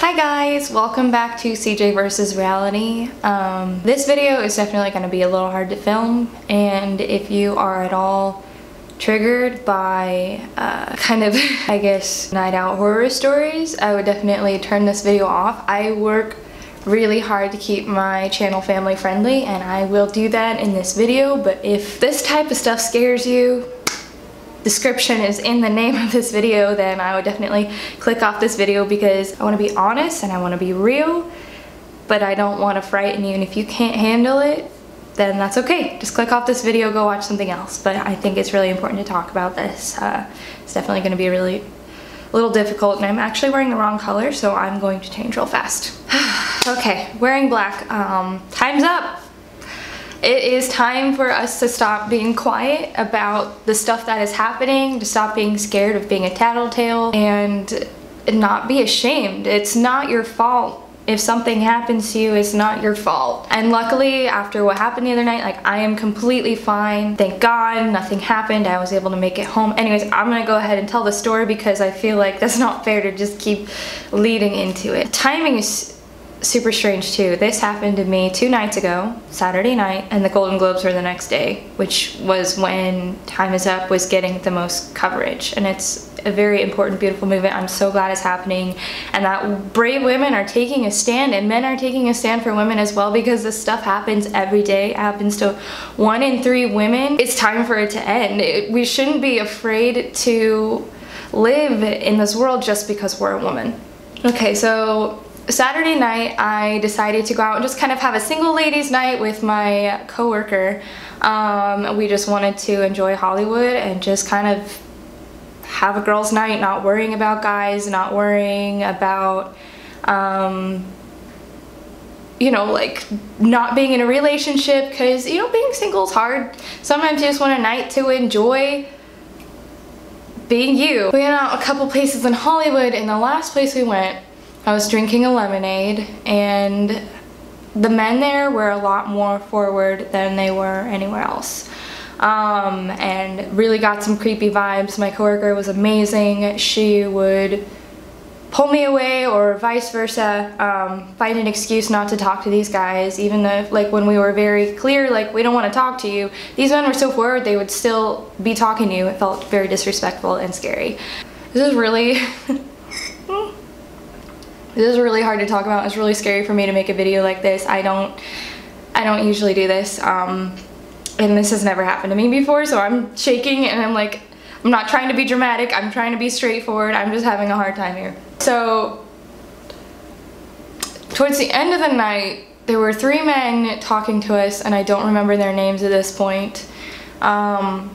Hi guys, welcome back to CJ versus Reality. This video is definitely going to be a little hard to film, and if you are at all triggered by kind of, I guess, night out horror stories, I would definitely turn this video off. I work really hard to keep my channel family friendly, and I will do that in this video, but if this type of stuff scares you, description is in the name of this video, then I would definitely click off this video, because I want to be honest and I want to be real, but I don't want to frighten you, and if you can't handle it, then that's okay. Just click off this video, go watch something else. But I think it's really important to talk about this. It's definitely going to be a little difficult, and I'm actually wearing the wrong color, so I'm going to change real fast. Okay, wearing black. Time's up. It is time for us to stop being quiet about the stuff that is happening, to stop being scared of being a tattletale, and not be ashamed. It's not your fault. If something happens to you, it's not your fault. And luckily, after what happened the other night, like, I am completely fine. Thank God, nothing happened. I was able to make it home. Anyways, I'm gonna go ahead and tell the story, because I feel like that's not fair to just keep leading into it. Timing is super strange too. This happened to me 2 nights ago, Saturday night, and the Golden Globes were the next day, which was when Time Is Up was getting the most coverage. And it's a very important, beautiful movement. I'm so glad it's happening, and that brave women are taking a stand, and men are taking a stand for women as well, because this stuff happens every day. It happens to 1 in 3 women. It's time for it to end. We shouldn't be afraid to live in this world just because we're a woman. Okay, so Saturday night, I decided to go out and just kind of have a single ladies night with my coworker. We just wanted to enjoy Hollywood and just kind of have a girls' night, not worrying about guys, not worrying about, you know, like, not being in a relationship, because, you know, being single is hard. Sometimes you just want a night to enjoy being you. We went out a couple places in Hollywood, and the last place we went, I was drinking a lemonade, and the men there were a lot more forward than they were anywhere else. And really got some creepy vibes. My coworker was amazing. She would pull me away, or vice versa, find an excuse not to talk to these guys, even though, like, when we were very clear, like, we don't want to talk to you, these men were so forward, they would still be talking to you. It felt very disrespectful and scary. This is really This is really hard to talk about. It's really scary for me to make a video like this. I don't usually do this, and this has never happened to me before, so I'm shaking, and I'm like, I'm not trying to be dramatic, I'm trying to be straightforward, I'm just having a hard time here. So, towards the end of the night, there were 3 men talking to us, and I don't remember their names at this point. And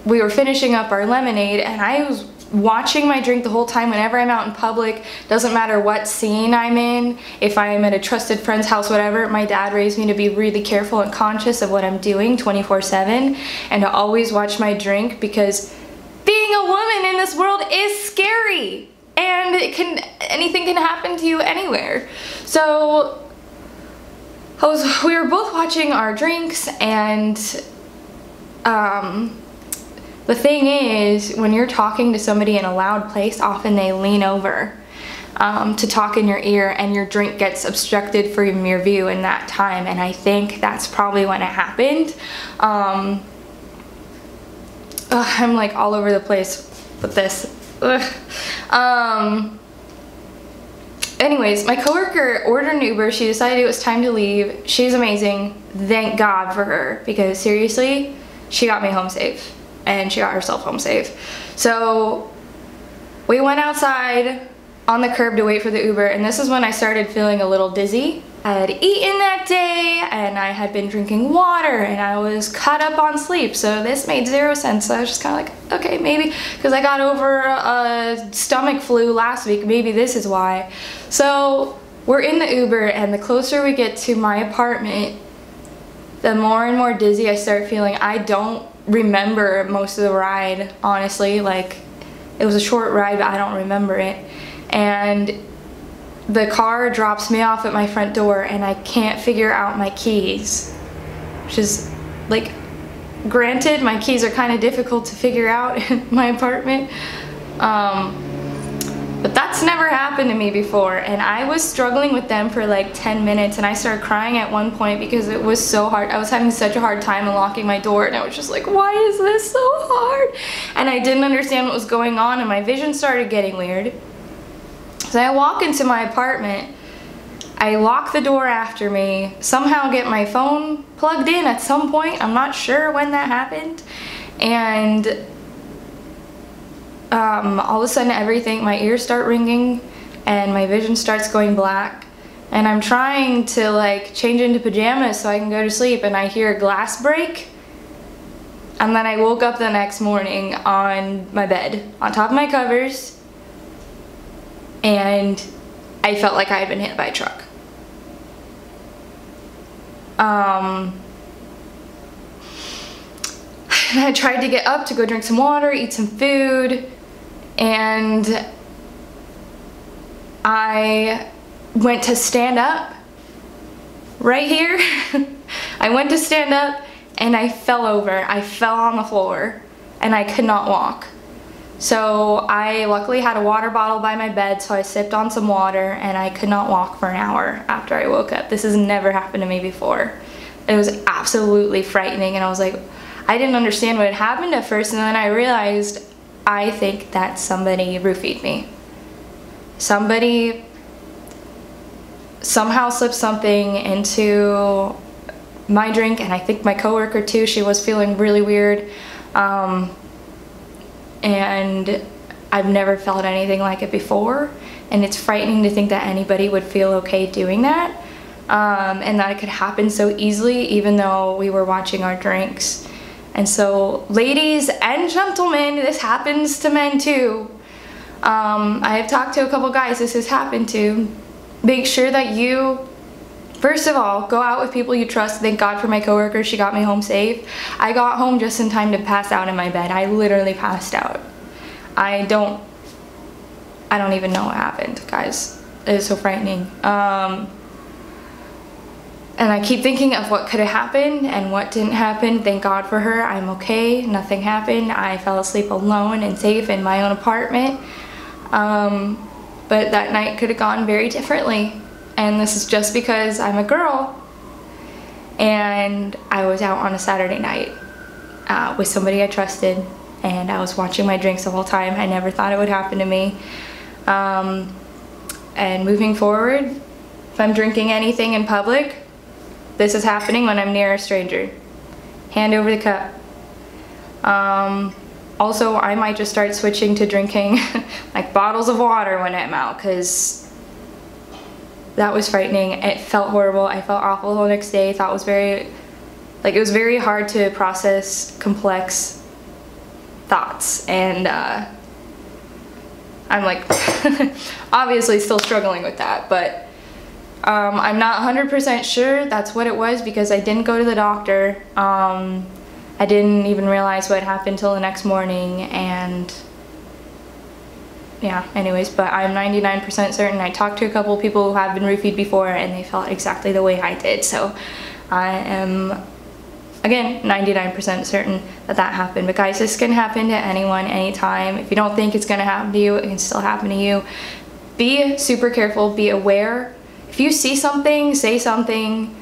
we were finishing up our lemonade, and I was watching my drink the whole time. Whenever I'm out in public, doesn't matter what scene I'm in, if I'm at a trusted friend's house, whatever, my dad raised me to be really careful and conscious of what I'm doing 24/7, and to always watch my drink, because being a woman in this world is scary, and anything can happen to you anywhere. So we were both watching our drinks, and the thing is, when you're talking to somebody in a loud place, often they lean over to talk in your ear, and your drink gets obstructed from your view in that time, and I think that's probably when it happened. I'm like all over the place with this. Anyways, my coworker ordered an Uber. She decided it was time to leave. She's amazing. Thank God for her, because seriously, she got me home safe. And she got herself home safe. So we went outside on the curb to wait for the Uber, and this is when I started feeling a little dizzy. I had eaten that day, and I had been drinking water, and I was caught up on sleep, so this made 0 sense. So I was just kind of like, okay, maybe because I got over a stomach flu last week, maybe this is why. So we're in the Uber, and the closer we get to my apartment, the more and more dizzy I start feeling. I don't remember most of the ride, honestly. Like, it was a short ride, but I don't remember it. And the car drops me off at my front door, and I can't figure out my keys, which is, like, granted, my keys are kind of difficult to figure out in my apartment, but that's happened to me before, and I was struggling with them for like 10 minutes, and I started crying at one point because it was so hard. I was having such a hard time unlocking my door, and I was just like, why is this so hard? And I didn't understand what was going on, and my vision started getting weird. So I walk into my apartment, I lock the door after me, somehow get my phone plugged in at some point. I'm not sure when that happened. And all of a sudden my ears start ringing and my vision starts going black, and I'm trying to like change into pajamas so I can go to sleep, and I hear a glass break, and then I woke up the next morning on my bed on top of my covers, and I felt like I had been hit by a truck. And I tried to get up to go drink some water, eat some food, and I went to stand up right here. I went to stand up and I fell over. I fell on the floor and I could not walk. So I luckily had a water bottle by my bed, so I sipped on some water, and I could not walk for an hour after I woke up. This has never happened to me before. It was absolutely frightening, and I was like, I didn't understand what had happened at first, and then I realized I think that somebody roofied me. Somebody somehow slipped something into my drink, and I think my coworker too. She was feeling really weird, and I've never felt anything like it before, and it's frightening to think that anybody would feel okay doing that, and that it could happen so easily even though we were watching our drinks. And so, ladies and gentlemen, this happens to men too. I have talked to a couple guys this has happened to. Make sure that you, first of all, go out with people you trust. Thank God for my coworker, she got me home safe. I got home just in time to pass out in my bed. I literally passed out. I don't even know what happened, guys. It is so frightening. And I keep thinking of what could have happened and what didn't happen. Thank God for her, I'm okay, nothing happened. I fell asleep alone and safe in my own apartment. But that night could have gone very differently. And this is just because I'm a girl and I was out on a Saturday night with somebody I trusted, and I was watching my drinks the whole time. I never thought it would happen to me. And moving forward, if I'm drinking anything in public, this is happening when I'm near a stranger. Hand over the cup. Also, I might just start switching to drinking like bottles of water when I'm out, because that was frightening. It felt horrible. I felt awful the next day. Thought it was it was very hard to process complex thoughts, and I'm like obviously still struggling with that, but I'm not 100% sure that's what it was because I didn't go to the doctor. I didn't even realize what happened till the next morning, and yeah, anyways, but I'm 99% certain. I talked to a couple of people who have been roofied before and they felt exactly the way I did, so I am, again, 99% certain that that happened. But guys, this can happen to anyone, anytime. If you don't think it's gonna happen to you, it can still happen to you. Be super careful, be aware. If you see something, say something.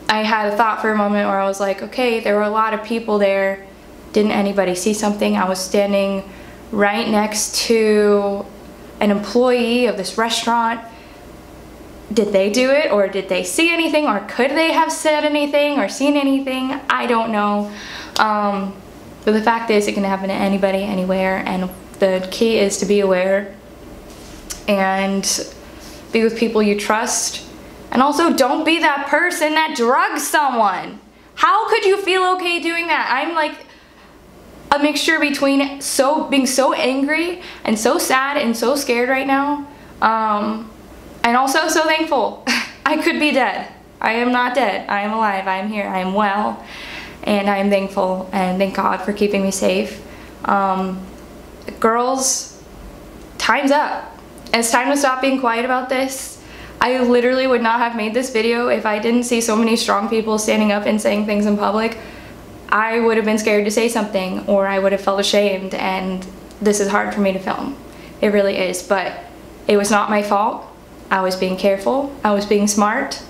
I had a thought for a moment where I was like, okay, there were a lot of people there. Didn't anybody see something? I was standing right next to an employee of this restaurant. Did they do it, or did they see anything, or could they have said anything or seen anything? I don't know. But the fact is, it can happen to anybody, anywhere, and the key is to be aware and be with people you trust. And also, don't be that person that drugs someone. How could you feel okay doing that? I'm like a mixture between being so angry and so sad and so scared right now, and also so thankful. I could be dead. I am not dead. I am alive. I am here. I am well, and I am thankful, and thank God for keeping me safe. Girls, time's up. It's time to stop being quiet about this. I literally would not have made this video if I didn't see so many strong people standing up and saying things in public. I would have been scared to say something, or I would have felt ashamed, and this is hard for me to film. It really is, but it was not my fault. I was being careful, I was being smart.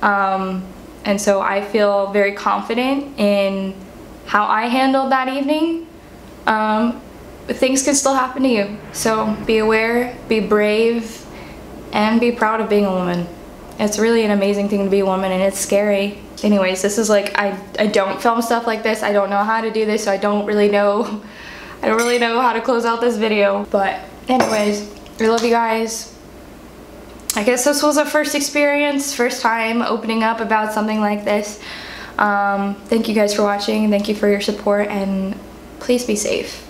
And so I feel very confident in how I handled that evening. But things can still happen to you. So be aware, be brave, and be proud of being a woman. It's really an amazing thing to be a woman, and it's scary. Anyways, this is like, I don't film stuff like this. I don't know how to do this, so I don't really know how to close out this video. But anyways, I love you guys. I guess this was a first experience, first time opening up about something like this. Thank you guys for watching, thank you for your support, and please be safe.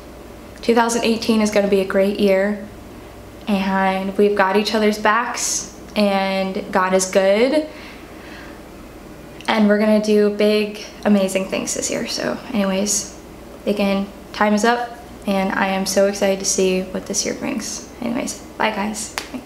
2018 is going to be a great year, and we've got each other's backs, and God is good, and we're going to do big, amazing things this year. So anyways, again, time is up, and I am so excited to see what this year brings. Anyways, bye guys. Bye.